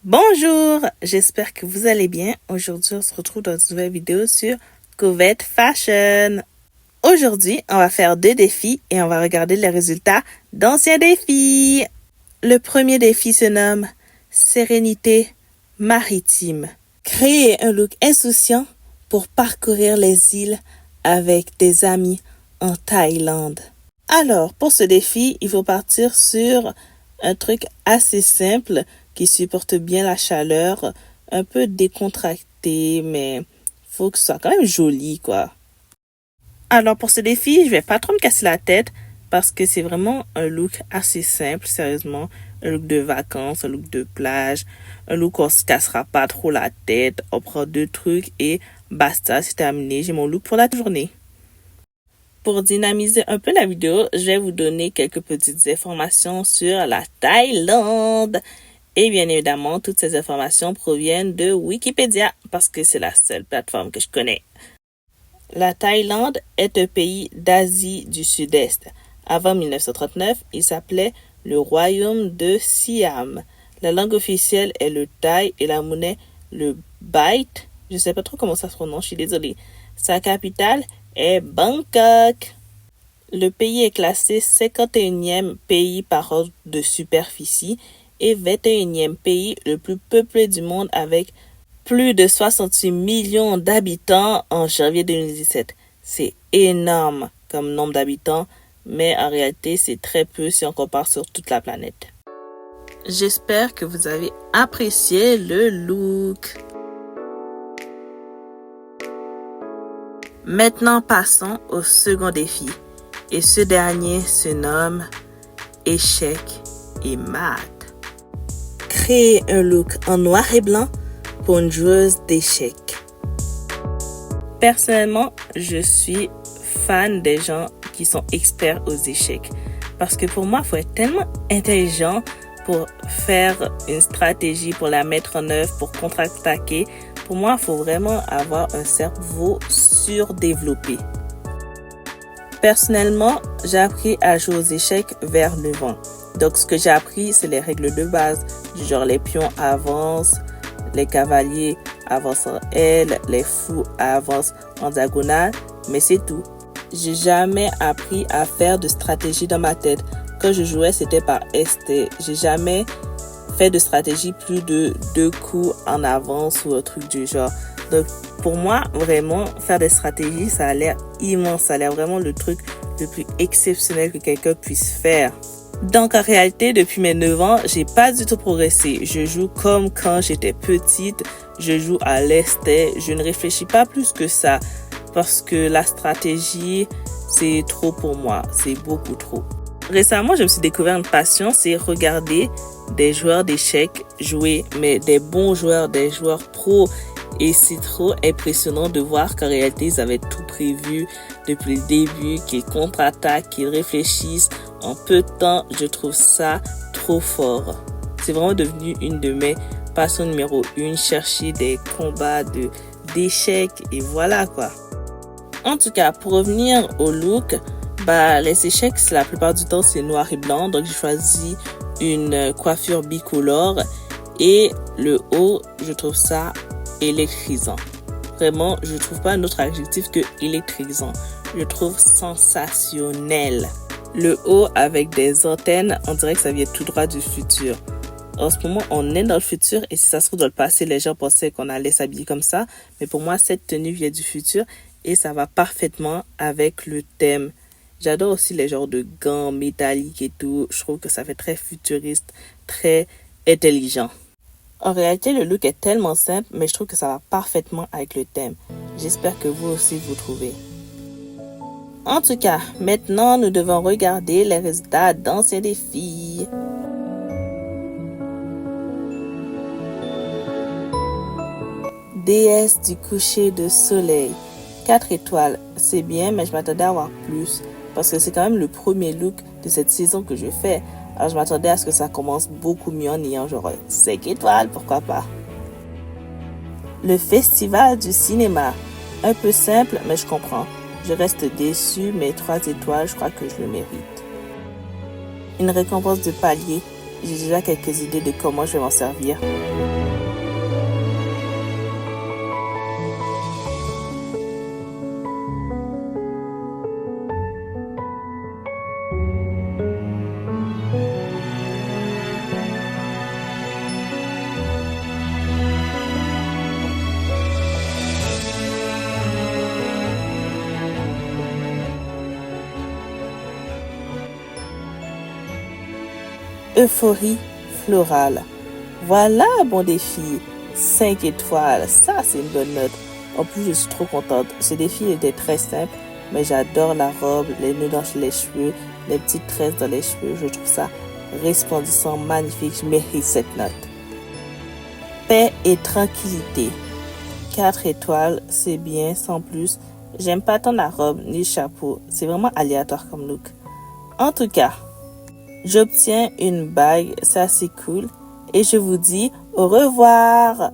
Bonjour, j'espère que vous allez bien. Aujourd'hui, on se retrouve dans une nouvelle vidéo sur Cuvette Fashion. Aujourd'hui, on va faire 2 défis et on va regarder les résultats d'anciens défis. Le premier défi se nomme Sérénité maritime. Créer un look insouciant pour parcourir les îles avec des amis en Thaïlande. Alors, pour ce défi, il faut partir sur un truc assez simple qui supporte bien la chaleur, un peu décontracté, mais faut que ce soit quand même joli, quoi. Alors, pour ce défi, je vais pas trop me casser la tête parce que c'est vraiment un look assez simple, sérieusement. Un look de vacances, un look de plage, un look où on se cassera pas trop la tête. On prend 2 trucs et basta, c'est terminé. J'ai mon look pour la journée. Pour dynamiser un peu la vidéo, je vais vous donner quelques petites informations sur la Thaïlande. Et bien évidemment, toutes ces informations proviennent de Wikipédia parce que c'est la seule plateforme que je connais. La Thaïlande est un pays d'Asie du Sud-Est. Avant 1939, il s'appelait le Royaume de Siam. La langue officielle est le thaï et la monnaie le baht. Je ne sais pas trop comment ça se prononce, je suis désolée. Sa capitale est Bangkok. Le pays est classé 51e pays par ordre de superficie et 21e pays le plus peuplé du monde avec plus de 68 millions d'habitants en janvier 2017. C'est énorme comme nombre d'habitants, mais en réalité, c'est très peu si on compare sur toute la planète. J'espère que vous avez apprécié le look. Maintenant, passons au second défi. Et ce dernier se nomme Échec et mat. Créer un look en noir et blanc pour une joueuse d'échecs. Personnellement, je suis fan des gens qui sont experts aux échecs. Parce que pour moi, il faut être tellement intelligent pour faire une stratégie, pour la mettre en œuvre, pour contre-attaquer. Pour moi, il faut vraiment avoir un cerveau surdéveloppé. Personnellement, j'ai appris à jouer aux échecs vers 9 ans. Donc, ce que j'ai appris, c'est les règles de base, du genre les pions avancent, les cavaliers avancent en L, les fous avancent en diagonale, mais c'est tout. J'ai jamais appris à faire de stratégie dans ma tête. Quand je jouais, c'était par ST. J'ai jamais fait de stratégie plus de 2 coups en avance ou un truc du genre. Donc, pour moi, vraiment, faire des stratégies, ça a l'air immense. Ça a l'air vraiment le truc le plus exceptionnel que quelqu'un puisse faire. Donc, en réalité, depuis mes 9 ans, j'ai pas du tout progressé. Je joue comme quand j'étais petite. Je joue à l'esté. Je ne réfléchis pas plus que ça. Parce que la stratégie, c'est trop pour moi. C'est beaucoup trop. Récemment, je me suis découvert une passion, c'est regarder des joueurs d'échecs jouer, mais des bons joueurs, des joueurs pros. Et c'est trop impressionnant de voir qu'en réalité, ils avaient tout prévu depuis le début, qu'ils contre-attaquent, qu'ils réfléchissent en peu de temps. Je trouve ça trop fort. C'est vraiment devenu une de mes passions numéro 1, chercher des combats d'échecs et voilà quoi. En tout cas, pour revenir au look, les échecs, la plupart du temps, c'est noir et blanc. Donc, j'ai choisi une coiffure bicolore et le haut, je trouve ça électrisant. Vraiment, je trouve pas un autre adjectif que électrisant. Je trouve sensationnel. Le haut avec des antennes, on dirait que ça vient tout droit du futur. En ce moment, on est dans le futur et si ça se trouve dans le passé, les gens pensaient qu'on allait s'habiller comme ça. Mais pour moi, cette tenue vient du futur et ça va parfaitement avec le thème. J'adore aussi les genres de gants métalliques et tout. Je trouve que ça fait très futuriste, très intelligent. En réalité, le look est tellement simple, mais je trouve que ça va parfaitement avec le thème. J'espère que vous aussi vous trouvez. En tout cas, maintenant, nous devons regarder les résultats d'anciens défis. Déesse du coucher de soleil. 4 étoiles, c'est bien, mais je m'attendais à avoir plus. Parce que c'est quand même le premier look de cette saison que je fais. Alors, je m'attendais à ce que ça commence beaucoup mieux en ayant genre 5 étoiles, pourquoi pas. Le festival du cinéma. Un peu simple, mais je comprends. Je reste déçue, mais 3 étoiles, je crois que je le mérite. Une récompense de palier. j'ai déjà quelques idées de comment je vais m'en servir. Euphorie florale. Voilà un bon défi. 5 étoiles, ça c'est une bonne note. En plus, je suis trop contente. Ce défi était très simple, mais j'adore la robe, les nœuds dans les cheveux, les petites tresses dans les cheveux. Je trouve ça resplendissant, magnifique. Je mérite cette note. Paix et tranquillité. 4 étoiles, c'est bien, sans plus. J'aime pas tant la robe ni le chapeau. C'est vraiment aléatoire comme look. En tout cas, j'obtiens une bague, ça c'est cool. Et je vous dis au revoir.